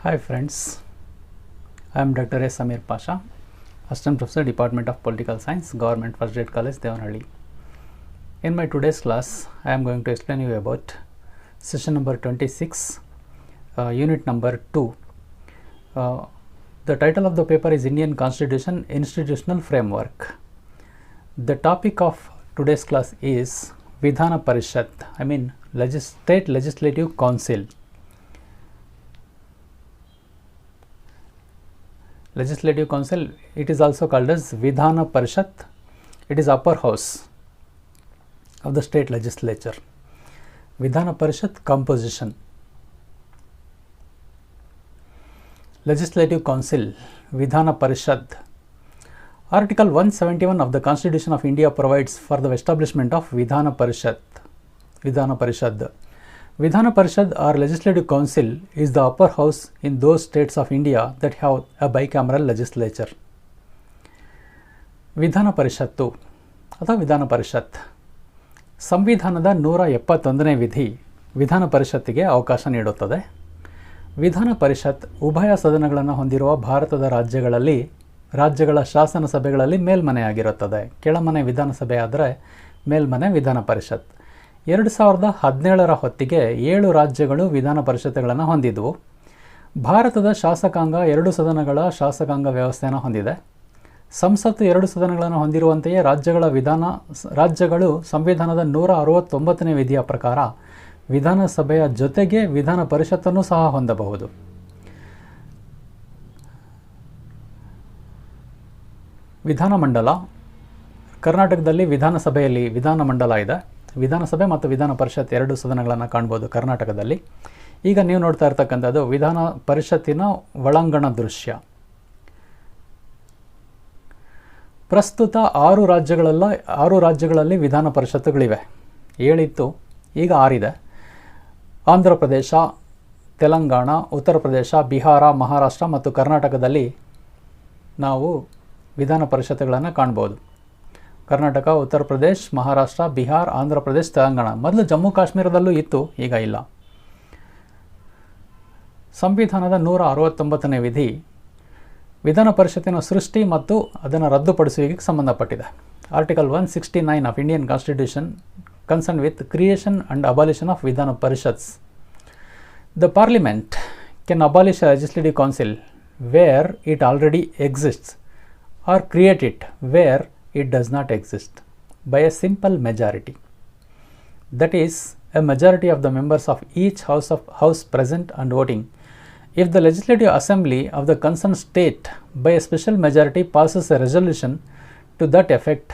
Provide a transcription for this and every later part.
Hi friends, I am Dr. S. Samir Pasha, Assistant Professor, Department of Political Science, Government First Grade College, Devanhalli. In my today's class, I am going to explain you about session number 26, unit number 2. The title of the paper is Indian Constitution Institutional Framework. The topic of today's class is Vidhana Parishad, State Legislative Council. Legislative Council, it is also called as Vidhana Parishad. It is upper house of the state legislature. Vidhana Parishad composition. Legislative Council, Vidhana Parishad. Article 171 of the Constitution of India provides for the establishment of Vidhana Parishad. Vidhana Parishad. Vidhana Parishad or Legislative Council is the upper house in those states of India that have a bicameral legislature. ವಿಧಾನ ಪರಿಷತ್ತು ಅಥವಾ ವಿಧಾನ ಪರಿಷತ್ ಸಂವಿಧಾನದ 171ನೇ ವಿಧಿ ವಿಧಾನ ಪರಿಷತ್ತಿಗೆ ಅವಕಾಶ ನೀಡುತ್ತದೆ. ವಿಧಾನ ಪರಿಷತ್ ಉಭಯ ಸದನಗಳನ್ನು ಹೊಂದಿರುವ ಭಾರತದ ರಾಜ್ಯಗಳ ಶಾಸನ ಸಭೆಗಳಲ್ಲಿ ಮೇಲ್ಮನೆಯಾಗಿರುತ್ತದೆ. ಕೆಳಮನೆ ವಿಧಾನಸಭೆ ಆದರೆ ಮೇಲ್ಮನೆ ವಿಧಾನ ಪರಿಷತ್. 2017ರ ಹೊತ್ತಿಗೆ 7 ರಾಜ್ಯಗಳು ವಿಧಾನ ಪರಿಷತ್ತುಗಳನ್ನು ಹೊಂದಿದ್ದವು. ಭಾರತದ ಶಾಸಕಾಂಗ 2 ಸದನಗಳ ಶಾಸಕಾಂಗ ವ್ಯವಸ್ಥೆಯನ್ನು ಹೊಂದಿದೆ. ಸಂಸತ್ತು 2 ಸದನಗಳನ್ನು ಹೊಂದಿರುವಂತೆಯೇ ರಾಜ್ಯಗಳು ಸಂವಿಧಾನದ 169ನೇ ವಿಧಿಯ ಪ್ರಕಾರ ವಿಧಾನಸಭೆಯ ಜೊತೆಗೆ ವಿಧಾನ ಪರಿಷತ್ತನ್ನು ಸಹ ಹೊಂದಬಹುದು. ವಿಧಾನಮಂಡಲ ಕರ್ನಾಟಕದಲ್ಲಿ ವಿಧಾನಸಭೆಯಲ್ಲಿ ವಿಧಾನಮಂಡಲ ಇದೆ. ವಿಧಾನಸಭೆ ಮತ್ತು ವಿಧಾನ ಪರಿಷತ್ 2 ಸದನಗಳನ್ನು ಕಾಣ್ಬೋದು ಕರ್ನಾಟಕದಲ್ಲಿ. ಈಗ ನೀವು ನೋಡ್ತಾ ಇರ್ತಕ್ಕಂಥದ್ದು ವಿಧಾನ ಪರಿಷತ್ತಿನ ಒಳಾಂಗಣ ದೃಶ್ಯ. ಪ್ರಸ್ತುತ 6 ರಾಜ್ಯಗಳಲ್ಲಿ ವಿಧಾನ ಪರಿಷತ್ತುಗಳಿವೆ. 7 ಇತ್ತು, ಈಗ 6 ಇದೆ. ಆಂಧ್ರ ಪ್ರದೇಶ, ತೆಲಂಗಾಣ, ಉತ್ತರ ಪ್ರದೇಶ, ಬಿಹಾರ, ಮಹಾರಾಷ್ಟ್ರ ಮತ್ತು ಕರ್ನಾಟಕದಲ್ಲಿ ನಾವು ವಿಧಾನ ಪರಿಷತ್ತುಗಳನ್ನು ಕಾಣ್ಬೋದು. ಕರ್ನಾಟಕ, ಉತ್ತರ ಪ್ರದೇಶ, ಮಹಾರಾಷ್ಟ್ರ, ಬಿಹಾರ್, ಆಂಧ್ರ ಪ್ರದೇಶ, ತೆಲಂಗಾಣ. ಮೊದಲು ಜಮ್ಮು ಕಾಶ್ಮೀರದಲ್ಲೂ ಇತ್ತು, ಈಗ ಇಲ್ಲ. ಸಂವಿಧಾನದ 169ನೇ ವಿಧಿ ವಿಧಾನ ಪರಿಷತ್ತಿನ ಸೃಷ್ಟಿ ಮತ್ತು ಅದನ್ನು ರದ್ದುಪಡಿಸುವಿಕೆಗೆ ಸಂಬಂಧಪಟ್ಟಿದೆ. Article 169 of Indian constitution concern with creation and abolition of Vidhana Parishads. The parliament can abolish a legislative council where it already exists or create it where it does not exist by a simple majority, that is a majority of the members of each house present and voting. If the legislative assembly of the concerned state by a special majority passes a resolution to that effect,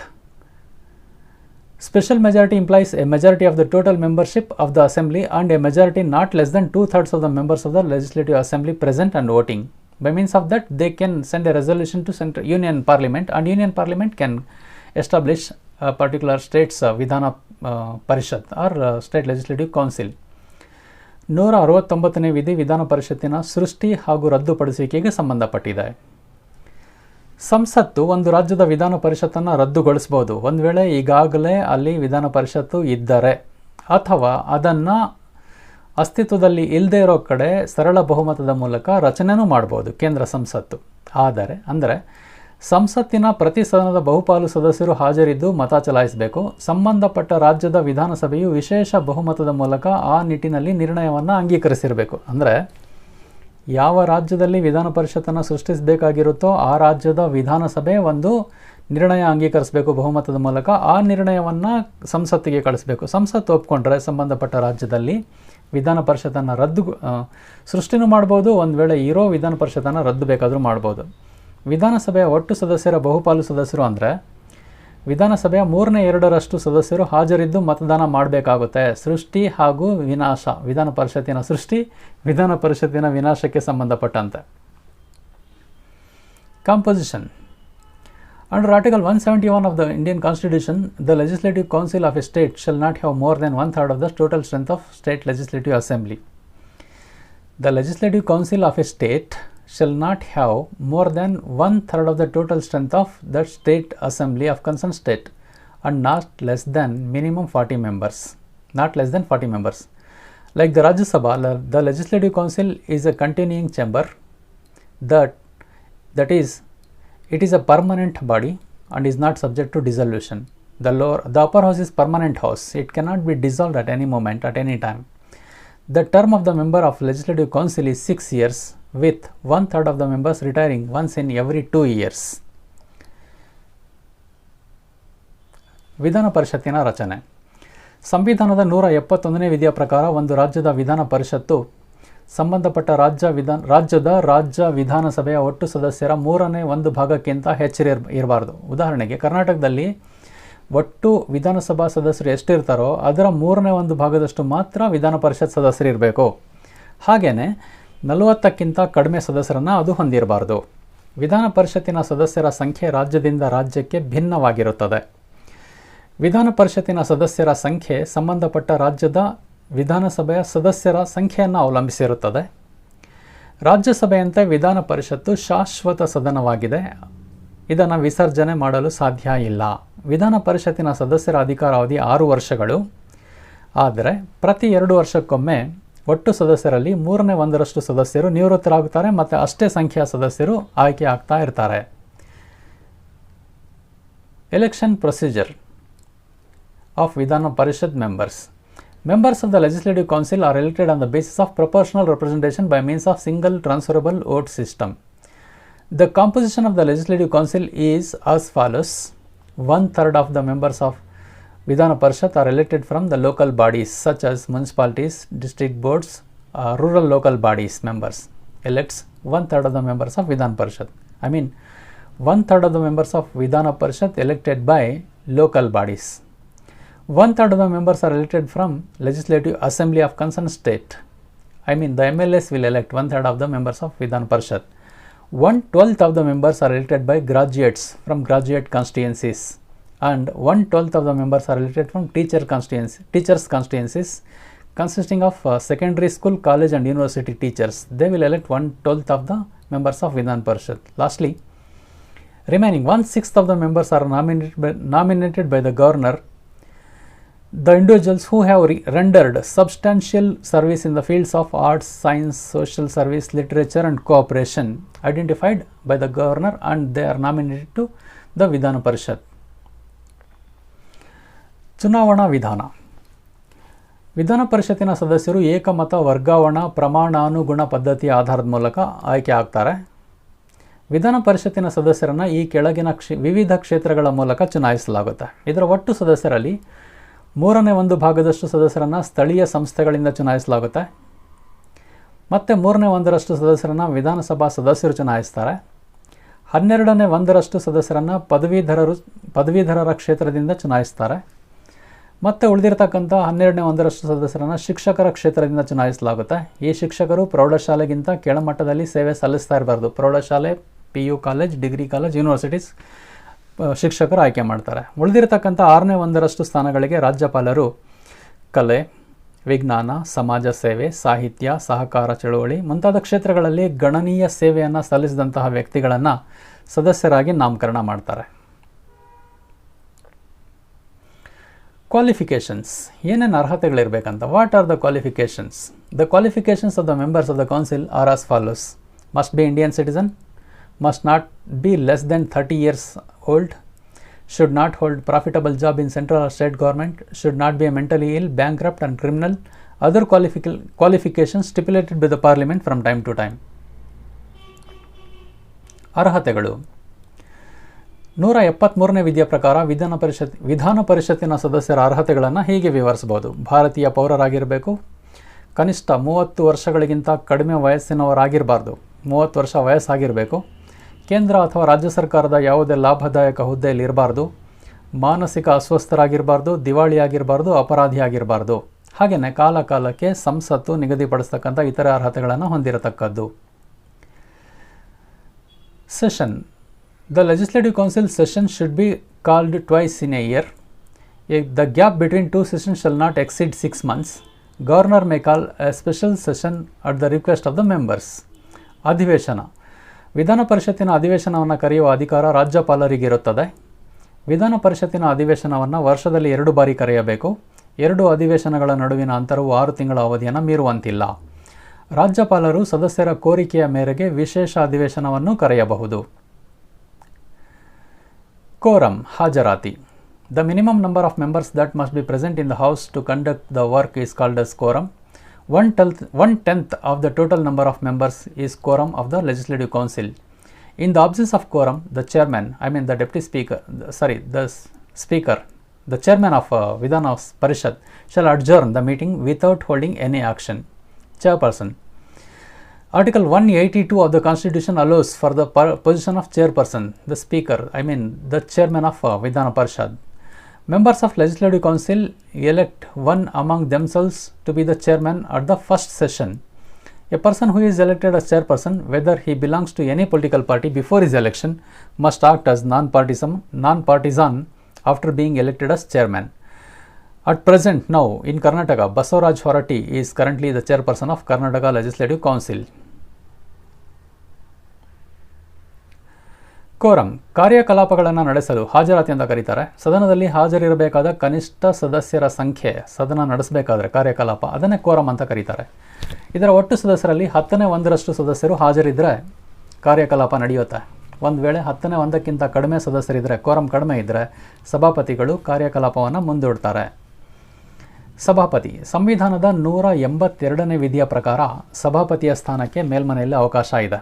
special majority implies a majority of the total membership of the assembly and a majority not less than 2/3 of the members of the legislative assembly present and voting. By means of that, they can send a resolution to Union Parliament, and Union Parliament can establish a particular state's Vidhana Parishad or State Legislative Council. 169ನೇ ವಿಧಿ ವಿಧಾನ ಪರಿಷತ್ತಿನ ಸೃಷ್ಟಿ ಹಾಗೂ ರದ್ದುಪಡಿಸುವಿಕೆಗೆ ಸಂಬಂಧಪಟ್ಟಿದೆ. ಸಂಸತ್ತು ಒಂದು ರಾಜ್ಯದ ವಿಧಾನ ಪರಿಷತ್ತನ್ನು ರದ್ದುಗೊಳಿಸಬಹುದು ಒಂದು ವೇಳೆ ಈಗಾಗಲೇ ಅಲ್ಲಿ ವಿಧಾನ ಪರಿಷತ್ತು ಇದ್ದರೆ, ಅಥವಾ ಅದನ್ನು ಅಸ್ತಿತ್ವದಲ್ಲಿ ಇಲ್ಲದೇ ಇರೋ ಕಡೆ ಸರಳ ಬಹುಮತದ ಮೂಲಕ ರಚನೆನೂ ಮಾಡ್ಬೋದು ಕೇಂದ್ರ ಸಂಸತ್ತು. ಅಂದರೆ ಸಂಸತ್ತಿನ ಪ್ರತಿ ಸದನದ ಬಹುಪಾಲು ಸದಸ್ಯರು ಹಾಜರಿದ್ದು ಮತ ಚಲಾಯಿಸಬೇಕು. ಸಂಬಂಧಪಟ್ಟ ರಾಜ್ಯದ ವಿಧಾನಸಭೆಯು ವಿಶೇಷ ಬಹುಮತದ ಮೂಲಕ ಆ ನಿಟ್ಟಿನಲ್ಲಿ ನಿರ್ಣಯವನ್ನು ಅಂಗೀಕರಿಸಿರಬೇಕು. ಅಂದರೆ ಯಾವ ರಾಜ್ಯದಲ್ಲಿ ವಿಧಾನ ಪರಿಷತ್ತನ್ನು ಸೃಷ್ಟಿಸಬೇಕಾಗಿರುತ್ತೋ ಆ ರಾಜ್ಯದ ವಿಧಾನಸಭೆ ಒಂದು ನಿರ್ಣಯ ಅಂಗೀಕರಿಸಬೇಕು ಬಹುಮತದ ಮೂಲಕ. ಆ ನಿರ್ಣಯವನ್ನು ಸಂಸತ್ತಿಗೆ ಕಳಿಸಬೇಕು. ಸಂಸತ್ತು ಒಪ್ಕೊಂಡ್ರೆ ಸಂಬಂಧಪಟ್ಟ ರಾಜ್ಯದಲ್ಲಿ ವಿಧಾನ ಪರಿಷತ್ತನ್ನು ಸೃಷ್ಟಿನೂ ಮಾಡ್ಬೋದು, ಒಂದು ವೇಳೆ ಇರೋ ವಿಧಾನ ಪರಿಷತ್ತನ್ನು ರದ್ದು ಬೇಕಾದರೂ ಮಾಡ್ಬೋದು. ವಿಧಾನಸಭೆಯ ಒಟ್ಟು ಸದಸ್ಯರ ಬಹುಪಾಲು ಸದಸ್ಯರು ಅಂದರೆ ವಿಧಾನಸಭೆಯ 3/2 ಸದಸ್ಯರು ಹಾಜರಿದ್ದು ಮತದಾನ ಮಾಡಬೇಕಾಗುತ್ತೆ. ಸೃಷ್ಟಿ ಹಾಗೂ ವಿನಾಶ, ವಿಧಾನ ಪರಿಷತ್ತಿನ ಸೃಷ್ಟಿ, ವಿಧಾನ ಪರಿಷತ್ತಿನ ವಿನಾಶಕ್ಕೆ ಸಂಬಂಧಪಟ್ಟಂತೆ. Composition. Under Article 171 of the Indian Constitution, the Legislative Council of a state shall not have more than 1/3 of the total strength of State Legislative Assembly. The Legislative Council of a state shall not have more than 1/3 of the total strength of the State Assembly of concerned state and not less than minimum 40 members. Like the Rajya Sabha, the Legislative Council is a continuing chamber that is, it is a permanent body and is not subject to dissolution. The upper house is permanent house. It cannot be dissolved at any moment, at any time. The term of the member of Legislative Council is 6 years, with 1/3 of the members retiring once in every 2 years. ವಿಧಾನ ಪರಿಷತ್ತಿನ ರಚನೆ. ಸಂವಿಧಾನದ 171ನೇ ವಿಧಿಯ ಪ್ರಕಾರ ಒಂದು ರಾಜ್ಯದ ವಿಧಾನ ಪರಿಷತ್ತು ಸಂಬಂಧಪಟ್ಟ ರಾಜ್ಯದ ರಾಜ್ಯ ವಿಧಾನಸಭೆಯ ಒಟ್ಟು ಸದಸ್ಯರ 1/3 ಭಾಗಕ್ಕಿಂತ ಹೆಚ್ಚಿರಬಾರದು. ಉದಾಹರಣೆಗೆ ಕರ್ನಾಟಕದಲ್ಲಿ ಒಟ್ಟು ವಿಧಾನಸಭಾ ಸದಸ್ಯರು ಎಷ್ಟಿರ್ತಾರೋ ಅದರ 1/3 ಭಾಗದಷ್ಟು ಮಾತ್ರ ವಿಧಾನ ಪರಿಷತ್ ಸದಸ್ಯರು ಇರಬೇಕು. ಹಾಗೆಯೇ 40ಕ್ಕಿಂತ ಕಡಿಮೆ ಸದಸ್ಯರನ್ನು ಅದು ಹೊಂದಿರಬಾರ್ದು. ವಿಧಾನ ಪರಿಷತ್ತಿನ ಸದಸ್ಯರ ಸಂಖ್ಯೆ ರಾಜ್ಯದಿಂದ ರಾಜ್ಯಕ್ಕೆ ಭಿನ್ನವಾಗಿರುತ್ತದೆ. ವಿಧಾನ ಪರಿಷತ್ತಿನ ಸದಸ್ಯರ ಸಂಖ್ಯೆ ಸಂಬಂಧಪಟ್ಟ ರಾಜ್ಯದ ವಿಧಾನಸಭೆಯ ಸದಸ್ಯರ ಸಂಖ್ಯೆಯನ್ನು ಅವಲಂಬಿಸಿರುತ್ತದೆ. ರಾಜ್ಯಸಭೆಯಂತೆ ವಿಧಾನ ಪರಿಷತ್ತು ಶಾಶ್ವತ ಸದನವಾಗಿದೆ. ಇದನ್ನು ವಿಸರ್ಜನೆ ಮಾಡಲು ಸಾಧ್ಯ ಇಲ್ಲ. ವಿಧಾನ ಪರಿಷತ್ತಿನ ಸದಸ್ಯರ ಅಧಿಕಾರಾವಧಿ 6 ವರ್ಷಗಳು. ಆದರೆ ಪ್ರತಿ 2 ವರ್ಷಕ್ಕೊಮ್ಮೆ ಒಟ್ಟು ಸದಸ್ಯರಲ್ಲಿ 1/3 ಸದಸ್ಯರು ನಿವೃತ್ತರಾಗುತ್ತಾರೆ ಮತ್ತು ಅಷ್ಟೇ ಸಂಖ್ಯೆಯ ಸದಸ್ಯರು ಆಯ್ಕೆ ಆಗ್ತಾ ಇರ್ತಾರೆ. Election procedure of Vidhana Parishad members. Members of the Legislative Council are elected on the basis of proportional representation by means of single transferable vote system. The composition of the Legislative Council is as follows. 1/3 of the members of Vidhana Parishad are elected from the local bodies such as municipalities, district boards, rural local bodies. Members elects 1/3 of the members of Vidhana Parishad. I mean 1/3 of the members of Vidhana Parishad elected by local bodies. 1/3 of the members are elected from Legislative Assembly of concerned state. I mean the MLAs will elect 1/3 of the members of Vidhan Parishad. 1/12 of the members are elected by graduates from graduate constituencies, and 1/12 of the members are elected from teachers constituencies consisting of secondary school, college and university teachers. They will elect 1/12 of the members of Vidhan Parishad. Lastly, remaining 1/6 of the members are nominated by the governor. The individuals who have rendered substantial service in the fields of arts, science, social service, literature and cooperation identified by the governor, and they are nominated to the Vidhana Parishad. ಚುನಾವಣಾ ವಿಧಾನ. ವಿಧಾನ ಪರಿಷತ್ತಿನ ಸದಸ್ಯರು ಏಕಮತ ವರ್ಗಾವಣಾ ಪ್ರಮಾಣಾನುಗುಣ ಪದ್ಧತಿಯ ಆಧಾರದ ಮೂಲಕ ಆಯ್ಕೆ ಆಗ್ತಾರೆ. ವಿಧಾನ ಪರಿಷತ್ತಿನ ಸದಸ್ಯರನ್ನು ಈ ಕೆಳಗಿನ ವಿವಿಧ ಕ್ಷೇತ್ರಗಳ ಮೂಲಕ ಚುನಾಯಿಸಲಾಗುತ್ತೆ. ಇದರ ಒಟ್ಟು ಸದಸ್ಯರಲ್ಲಿ 1/3 ಭಾಗದಷ್ಟು ಸದಸ್ಯರನ್ನು ಸ್ಥಳೀಯ ಸಂಸ್ಥೆಗಳಿಂದ ಚುನಾಯಿಸಲಾಗುತ್ತೆ. ಮತ್ತು 1/3 ಸದಸ್ಯರನ್ನು ವಿಧಾನಸಭಾ ಸದಸ್ಯರು ಚುನಾಯಿಸ್ತಾರೆ. 12/1 ಸದಸ್ಯರನ್ನು ಪದವೀಧರರ ಕ್ಷೇತ್ರದಿಂದ ಚುನಾಯಿಸ್ತಾರೆ. ಮತ್ತು ಉಳಿದಿರತಕ್ಕಂಥ 12/1 ಸದಸ್ಯರನ್ನು ಶಿಕ್ಷಕರ ಕ್ಷೇತ್ರದಿಂದ ಚುನಾಯಿಸಲಾಗುತ್ತೆ. ಈ ಶಿಕ್ಷಕರು ಪ್ರೌಢಶಾಲೆಗಿಂತ ಕೆಳಮಟ್ಟದಲ್ಲಿ ಸೇವೆ ಸಲ್ಲಿಸ್ತಾ ಇರಬಾರ್ದು. ಪ್ರೌಢಶಾಲೆ, PU college, degree college, universities ಶಿಕ್ಷಕರು ಆಯ್ಕೆ ಮಾಡ್ತಾರೆ. ಉಳಿದಿರತಕ್ಕಂಥ 6/1 ಸ್ಥಾನಗಳಿಗೆ ರಾಜ್ಯಪಾಲರು ಕಲೆ, ವಿಜ್ಞಾನ, ಸಮಾಜ ಸೇವೆ, ಸಾಹಿತ್ಯ, ಸಹಕಾರ ಚಳುವಳಿ ಮುಂತಾದ ಕ್ಷೇತ್ರಗಳಲ್ಲಿ ಗಣನೀಯ ಸೇವೆಯನ್ನು ಸಲ್ಲಿಸಿದಂತಹ ವ್ಯಕ್ತಿಗಳನ್ನು ಸದಸ್ಯರಾಗಿ ನಾಮಕರಣ ಮಾಡ್ತಾರೆ. ಕ್ವಾಲಿಫಿಕೇಷನ್ಸ್. ಏನೇನು ಅರ್ಹತೆಗಳಿರಬೇಕಂತ. What are the qualifications? The qualifications of the members of the council are as follows. Must be Indian citizen, must not be less than 30 years old, should not hold profitable job in central or state government, should not be a mentally ill, bankrupt and criminal. Other qualifications stipulated by the parliament from time to time. ಅರ್ಹತೆಗಳು. 173ನೇ ವಿಧಿಯ ಪ್ರಕಾರ ವಿಧಾನ ಪರಿಷತ್ತಿನ ಸದಸ್ಯರ ಅರ್ಹತೆಗಳನ್ನು ಹೀಗೆ ವಿವರಿಸಬಹುದು. ಭಾರತೀಯ ಪೌರರಾಗಿರಬೇಕು. ಕನಿಷ್ಠ 30 ವರ್ಷಗಳಿಗಿಂತ ಕಡಿಮೆ ವಯಸ್ಸಿನವರಾಗಿರಬಾರ್ದು. 30 ವರ್ಷ ವಯಸ್ಸಾಗಿರಬೇಕು. ಕೇಂದ್ರ ಅಥವಾ ರಾಜ್ಯ ಸರ್ಕಾರದ ಯಾವುದೇ ಲಾಭದಾಯಕ ಹುದ್ದೆಯಲ್ಲಿ ಇರಬಾರ್ದು. ಮಾನಸಿಕ ಅಸ್ವಸ್ಥರಾಗಿರಬಾರ್ದು. ದಿವಾಳಿಯಾಗಿರಬಾರ್ದು. ಅಪರಾಧಿಯಾಗಿರಬಾರ್ದು. ಹಾಗೆಯೇ ಕಾಲಕ್ಕೆ ಸಂಸತ್ತು ನಿಗದಿಪಡಿಸ್ತಕ್ಕಂಥ ಇತರ ಅರ್ಹತೆಗಳನ್ನು ಹೊಂದಿರತಕ್ಕದ್ದು. Session. The legislative council session should be called twice in a year. The gap between 2 sessions shall not exceed 6 months. Governor may call a special session at the request of the members. ಅಧಿವೇಶನ. ವಿಧಾನ ಪರಿಷತ್ತಿನ ಅಧಿವೇಶನವನ್ನು ಕರೆಯುವ ಅಧಿಕಾರ ರಾಜ್ಯಪಾಲರಿಗಿರುತ್ತದೆ. ವಿಧಾನ ಪರಿಷತ್ತಿನ ಅಧಿವೇಶನವನ್ನು ವರ್ಷದಲ್ಲಿ 2 ಬಾರಿ ಕರೆಯಬೇಕು. 2 ಅಧಿವೇಶನಗಳ ನಡುವಿನ ಅಂತರವು 6 ತಿಂಗಳ ಅವಧಿಯನ್ನು ಮೀರುವಂತಿಲ್ಲ. ರಾಜ್ಯಪಾಲರು ಸದಸ್ಯರ ಕೋರಿಕೆಯ ಮೇರೆಗೆ ವಿಶೇಷ ಅಧಿವೇಶನವನ್ನು ಕರೆಯಬಹುದು. ಕೋರಂ ಹಾಜರಾತಿ. The minimum number of members that must be present in the house to conduct the work is called as quorum. 1/10 of the total number of members is quorum of the Legislative Council. In the absence of quorum, the speaker, the chairman of Vidhana Parishad shall adjourn the meeting without holding any action. Chairperson. Article 182 of the Constitution allows for the position of chairperson, the speaker, the chairman of Vidhana Parishad. Members of Legislative Council elect one among themselves to be the chairman at the first session. A person who is elected as chairperson, whether he belongs to any political party before his election, must act as non-partisan after being elected as chairman. At present, now in Karnataka, Basavaraj Horati is currently the chairperson of Karnataka Legislative Council. Quorum ಕಾರ್ಯಕಲಾಪಗಳನ್ನು ನಡೆಸಲು ಹಾಜರಾತಿ ಅಂತ ಕರೀತಾರೆ. ಸದನದಲ್ಲಿ ಹಾಜರಿರಬೇಕಾದ ಕನಿಷ್ಠ ಸದಸ್ಯರ ಸಂಖ್ಯೆ, ಸದನ ನಡೆಸಬೇಕಾದ್ರೆ ಕಾರ್ಯಕಲಾಪ, ಅದನ್ನೇ ಕೋರಂ ಅಂತ ಕರೀತಾರೆ. ಇದರ ಒಟ್ಟು ಸದಸ್ಯರಲ್ಲಿ 10/1 ಸದಸ್ಯರು ಹಾಜರಿದ್ದರೆ ಕಾರ್ಯಕಲಾಪ ನಡೆಯುತ್ತೆ. ಒಂದು ವೇಳೆ 10/1 ಕಡಿಮೆ ಸದಸ್ಯರಿದ್ದರೆ, ಕೋರಂ ಕಡಿಮೆ ಇದ್ದರೆ, ಸಭಾಪತಿಗಳು ಕಾರ್ಯಕಲಾಪವನ್ನು ಮುಂದೂಡ್ತಾರೆ. ಸಭಾಪತಿ. ಸಂವಿಧಾನದ 182ನೇ ವಿಧಿಯ ಪ್ರಕಾರ ಸಭಾಪತಿಯ ಸ್ಥಾನಕ್ಕೆ ಮೇಲ್ಮನೆಯಲ್ಲಿ ಅವಕಾಶ ಇದೆ.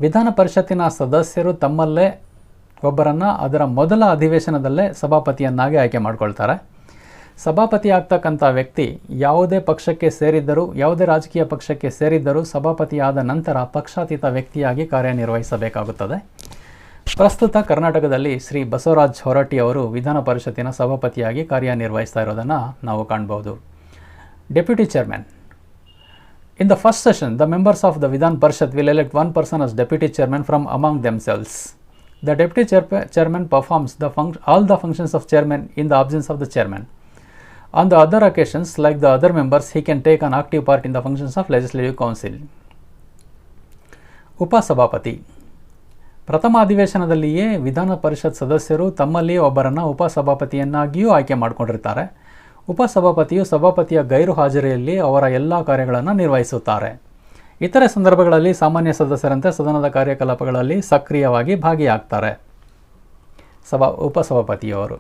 ವಿಧಾನ ಪರಿಷತ್ತಿನ ಸದಸ್ಯರು ತಮ್ಮಲ್ಲೇ ಒಬ್ಬರನ್ನು ಅದರ ಮೊದಲ ಅಧಿವೇಶನದಲ್ಲೇ ಸಭಾಪತಿಯನ್ನಾಗಿ ಆಯ್ಕೆ ಮಾಡಿಕೊಳ್ತಾರೆ. ಸಭಾಪತಿ ಆಗ್ತಕ್ಕಂಥ ವ್ಯಕ್ತಿ ಯಾವುದೇ ಪಕ್ಷಕ್ಕೆ ಸೇರಿದ್ದರೂ, ಯಾವುದೇ ರಾಜಕೀಯ ಪಕ್ಷಕ್ಕೆ ಸೇರಿದ್ದರೂ ಸಭಾಪತಿಯಾದ ನಂತರ ಪಕ್ಷಾತೀತ ವ್ಯಕ್ತಿಯಾಗಿ ಕಾರ್ಯನಿರ್ವಹಿಸಬೇಕಾಗುತ್ತದೆ. ಪ್ರಸ್ತುತ ಕರ್ನಾಟಕದಲ್ಲಿ ಶ್ರೀ ಬಸವರಾಜ್ ಹೊರಟ್ಟಿ ಅವರು ವಿಧಾನ ಪರಿಷತ್ತಿನ ಸಭಾಪತಿಯಾಗಿ ಕಾರ್ಯನಿರ್ವಹಿಸ್ತಾ ಇರೋದನ್ನು ನಾವು ಕಾಣಬಹುದು. Deputy chairman. In the first session, the members of the Vidhan Parishad will elect one person as deputy chairman from among themselves. The deputy chairman performs all the functions of chairman in the absence of the chairman. On the other occasions, like the other members, he can take an active part in the functions of Legislative Council. ಉಪಸಭಾಪತಿ. ಪ್ರಥಮ ಅಧಿವೇಶನದಲ್ಲಿಯೇ ವಿಧಾನ ಪರಿಷತ್ ಸದಸ್ಯರು ತಮ್ಮಲ್ಲಿ ಒಬ್ಬರನ್ನು ಉಪಸಭಾಪತಿಯನ್ನಾಗಿಯೂ ಆಯ್ಕೆ ಮಾಡಿಕೊಂಡಿರ್ತಾರೆ. ಉಪಸಭಾಪತಿಯು ಸಭಾಪತಿಯ ಗೈರು ಹಾಜರಿಯಲ್ಲಿ ಅವರ ಎಲ್ಲ ಕಾರ್ಯಗಳನ್ನು ನಿರ್ವಹಿಸುತ್ತಾರೆ. ಇತರೆ ಸಂದರ್ಭಗಳಲ್ಲಿ ಸಾಮಾನ್ಯ ಸದಸ್ಯರಂತೆ ಸದನದ ಕಾರ್ಯಕಲಾಪಗಳಲ್ಲಿ ಸಕ್ರಿಯವಾಗಿ ಭಾಗಿಯಾಗ್ತಾರೆ. ಉಪಸಭಾಪತಿಯವರು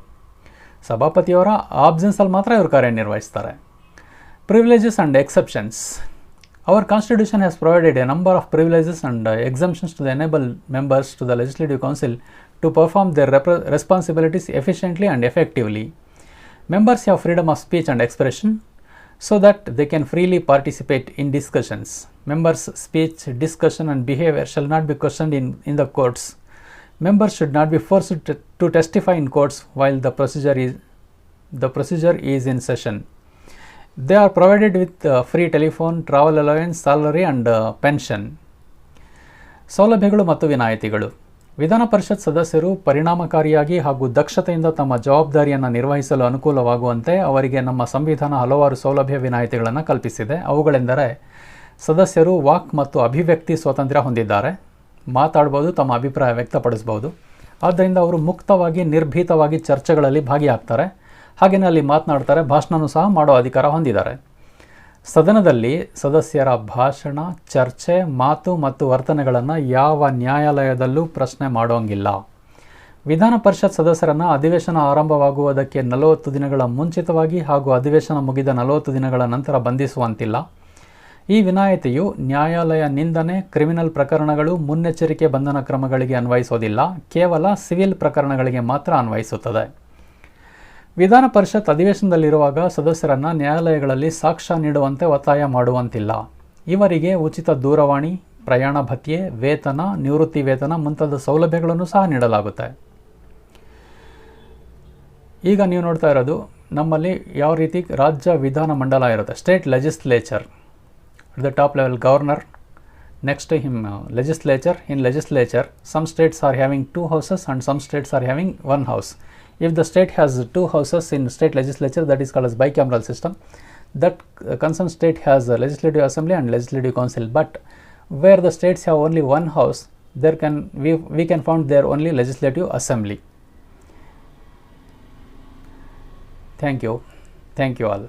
ಸಭಾಪತಿಯವರ ಆಬ್ಸೆನ್ಸಲ್ಲಿ ಮಾತ್ರ ಇವರು ಕಾರ್ಯನಿರ್ವಹಿಸ್ತಾರೆ. Privileges and exceptions. Our Constitution has provided a number of privileges and exemptions to enable members to the Legislative Council to perform their responsibilities efficiently and effectively. Members have freedom of speech and expression so that they can freely participate in discussions. Members' speech, discussion and behavior shall not be questioned in the courts. Members should not be forced to testify in courts while the procedure is in session. They are provided with free telephone, travel allowance, salary and pension. ಸೌಲಭ್ಯಗಳು ಮತ್ತು ವಿನಾಯಿತಿಗಳು. ವಿಧಾನ ಪರಿಷತ್ ಸದಸ್ಯರು ಪರಿಣಾಮಕಾರಿಯಾಗಿ ಹಾಗೂ ದಕ್ಷತೆಯಿಂದ ತಮ್ಮ ಜವಾಬ್ದಾರಿಯನ್ನು ನಿರ್ವಹಿಸಲು ಅನುಕೂಲವಾಗುವಂತೆ ಅವರಿಗೆ ನಮ್ಮ ಸಂವಿಧಾನ ಹಲವಾರು ಸೌಲಭ್ಯ ವಿನಾಯಿತಿಗಳನ್ನು ಕಲ್ಪಿಸಿದೆ. ಅವುಗಳೆಂದರೆ ಸದಸ್ಯರು ವಾಕ್ ಮತ್ತು ಅಭಿವ್ಯಕ್ತಿ ಸ್ವಾತಂತ್ರ್ಯ ಹೊಂದಿದ್ದಾರೆ. ಮಾತಾಡ್ಬೋದು, ತಮ್ಮ ಅಭಿಪ್ರಾಯ ವ್ಯಕ್ತಪಡಿಸ್ಬೋದು. ಆದ್ದರಿಂದ ಅವರು ಮುಕ್ತವಾಗಿ ನಿರ್ಭೀತವಾಗಿ ಚರ್ಚೆಗಳಲ್ಲಿ ಭಾಗಿಯಾಗ್ತಾರೆ. ಹಾಗೆಯೇ ಅಲ್ಲಿ ಮಾತನಾಡ್ತಾರೆ, ಭಾಷಣನೂ ಸಹ ಮಾಡೋ ಅಧಿಕಾರ ಹೊಂದಿದ್ದಾರೆ. ಸದನದಲ್ಲಿ ಸದಸ್ಯರ ಭಾಷಣ, ಚರ್ಚೆ, ಮಾತು ಮತ್ತು ವರ್ತನೆಗಳನ್ನು ಯಾವ ನ್ಯಾಯಾಲಯದಲ್ಲೂ ಪ್ರಶ್ನೆ ಮಾಡೋಂಗಿಲ್ಲ. ವಿಧಾನ ಪರಿಷತ್ ಸದಸ್ಯರನ್ನು ಅಧಿವೇಶನ ಆರಂಭವಾಗುವುದಕ್ಕೆ 40 ದಿನಗಳ ಮುಂಚಿತವಾಗಿ ಹಾಗೂ ಅಧಿವೇಶನ ಮುಗಿದ 40 ದಿನಗಳ ನಂತರ ಬಂಧಿಸುವಂತಿಲ್ಲ. ಈ ವಿನಾಯಿತಿಯು ನ್ಯಾಯಾಲಯ ನಿಂದನೆ, ಕ್ರಿಮಿನಲ್ ಪ್ರಕರಣಗಳು, ಮುನ್ನೆಚ್ಚರಿಕೆ ಬಂಧನ ಕ್ರಮಗಳಿಗೆ ಅನ್ವಯಿಸೋದಿಲ್ಲ. ಕೇವಲ ಸಿವಿಲ್ ಪ್ರಕರಣಗಳಿಗೆ ಮಾತ್ರ ಅನ್ವಯಿಸುತ್ತದೆ. ವಿಧಾನ ಪರಿಷತ್ ಅಧಿವೇಶನದಲ್ಲಿರುವಾಗ ಸದಸ್ಯರನ್ನು ನ್ಯಾಯಾಲಯಗಳಲ್ಲಿ ಸಾಕ್ಷ್ಯ ನೀಡುವಂತೆ ಒತ್ತಾಯ ಮಾಡುವಂತಿಲ್ಲ. ಇವರಿಗೆ ಉಚಿತ ದೂರವಾಣಿ, ಪ್ರಯಾಣ ಭತ್ಯೆ, ವೇತನ, ನಿವೃತ್ತಿ ವೇತನ ಮುಂತಾದ ಸೌಲಭ್ಯಗಳನ್ನು ಸಹ ನೀಡಲಾಗುತ್ತೆ. ಈಗ ನೀವು ನೋಡ್ತಾ ಇರೋದು ನಮ್ಮಲ್ಲಿ ಯಾವ ರೀತಿ ರಾಜ್ಯ ವಿಧಾನ ಮಂಡಲ ಇರುತ್ತೆ. State legislature, at the top level governor, next to him legislature. In legislature, some states are having 2 houses and some states are having 1 house. If the state has 2 houses in state legislature, that is called as bicameral system. That concerned state has a legislative assembly and legislative council. But where the states have only 1 house, we can found there only legislative assembly. Thank you. Thank you all.